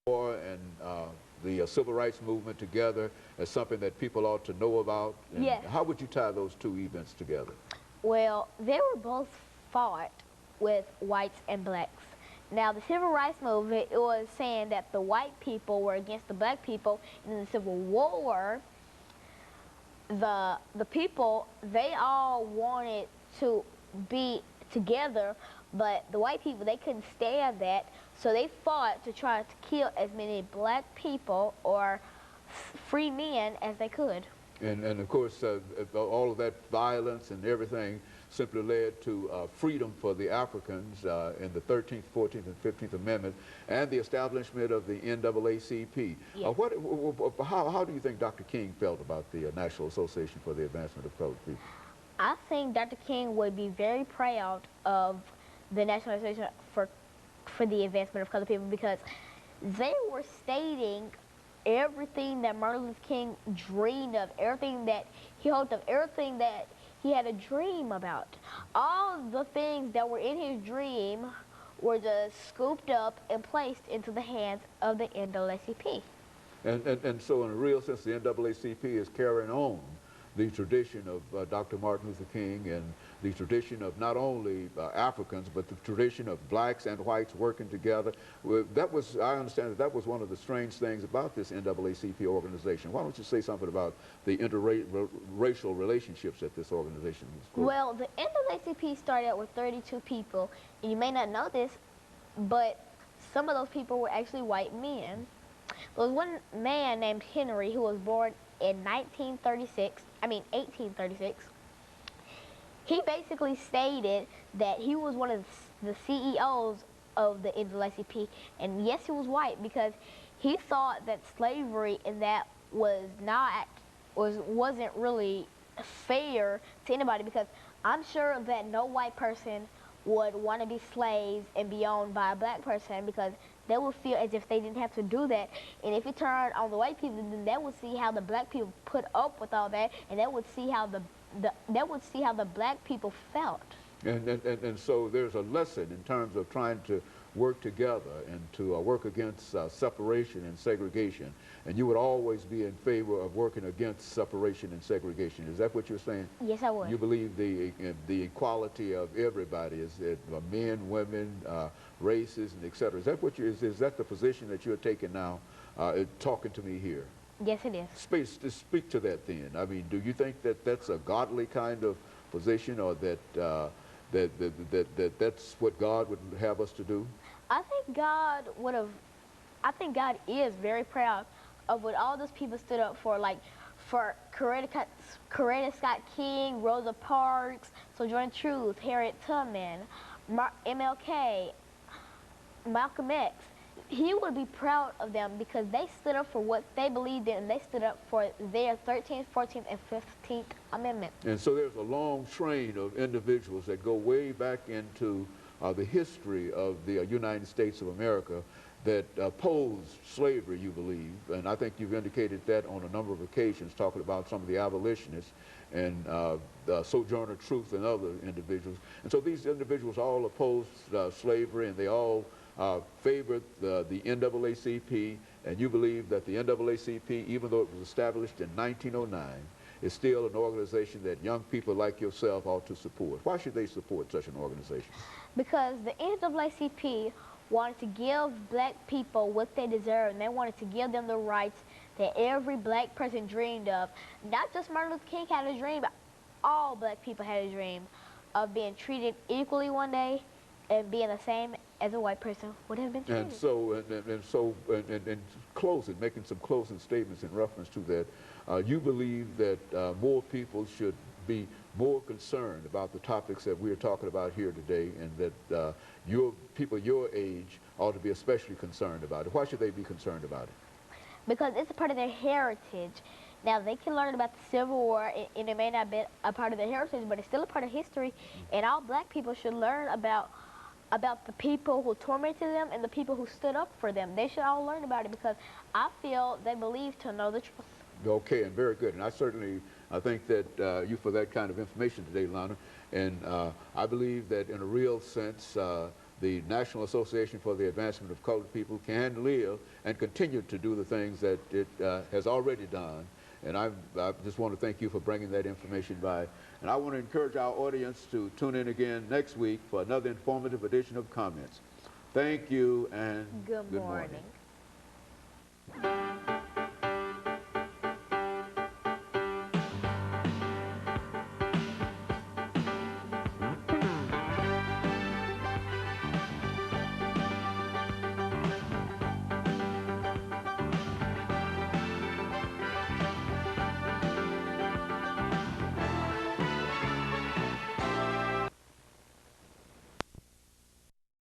War and the civil rights movement together as something that people ought to know about? And Yes. how would you tie those two events together? Well, they were both fought with whites and blacks. Now, the civil rights movement, it was saying that the white people were against the black people. And in the Civil War, the people, they all wanted to be together, but the white people, they couldn't stand that, so they fought to try to kill as many black people or free men as they could. And of course, all of that violence and everything simply led to freedom for the Africans in the 13th, 14th, and 15th Amendment and the establishment of the NAACP. Yes. How do you think Dr. King felt about the National Association for the Advancement of Colored People? I think Dr. King would be very proud of the National Association for the Advancement of Colored People, because they were stating everything that Martin Luther King dreamed of, everything that he hoped of, everything that he had a dream about. All the things that were in his dream were just scooped up and placed into the hands of the NAACP. And so in a real sense, the NAACP is carrying on the tradition of Dr. Martin Luther King and the tradition of not only Africans, but the tradition of blacks and whites working together. I understand that was one of the strange things about this NAACP organization. Why don't you say something about the interracial relationships at this organization? Well, the NAACP started out with 32 people, and you may not know this, but some of those people were actually white men. There was one man named Henry who was born in 1836. He basically stated that he was one of the CEOs of the NAACP, and yes, he was white, because he thought that slavery and that wasn't really fair to anybody, because I'm sure that no white person would want to be slaves and be owned by a black person, because they would feel as if they didn't have to do that. And if it turned on the white people, then they would see how the black people put up with all that, and they would see how the black people felt. And so there's a lesson in terms of trying to work together and to work against separation and segregation. And you would always be in favor of working against separation and segregation. Is that what you're saying? Yes, I would. You believe the equality of everybody, is it men, women, races, and et cetera. Is that is that the position that you're taking now, talking to me here? Yes, it is. Speak to that then. I mean, do you think that that's a godly kind of position, or that that's what God would have us to do? I think God is very proud of what all those people stood up for, like for Coretta Scott King, Rosa Parks, Sojourner Truth, Harriet Tubman, MLK, Malcolm X. He would be proud of them because they stood up for what they believed in, and they stood up for their 13th, 14th, and 15th Amendment. And so there's a long train of individuals that go way back into the history of the United States of America that opposed slavery, you believe, and I think you've indicated that on a number of occasions, talking about some of the abolitionists and Sojourner Truth and other individuals. And so these individuals all opposed slavery, and they all favored the NAACP, and you believe that the NAACP, even though it was established in 1909, is still an organization that young people like yourself ought to support. Why should they support such an organization? Because the NAACP wanted to give black people what they deserve, and they wanted to give them the rights that every black person dreamed of. Not just Martin Luther King had a dream, but all black people had a dream of being treated equally one day and being the same as a white person would have been treated. And in closing, making some closing statements in reference to that, you believe that more people should be more concerned about the topics that we're talking about here today, and that people your age ought to be especially concerned about it. Why should they be concerned about it? Because it's a part of their heritage. Now, they can learn about the Civil War, and it may not be a part of their heritage, but it's still a part of history, and all black people should learn about the people who tormented them and the people who stood up for them. They should all learn about it, because I feel they believe to know the truth. Okay, and very good. And I think that you for that kind of information today, Alana. And I believe that in a real sense, the National Association for the Advancement of Colored People can live and continue to do the things that it has already done. And I just want to thank you for bringing that information by. And I want to encourage our audience to tune in again next week for another informative edition of Comments. Thank you and Good good morning. morning.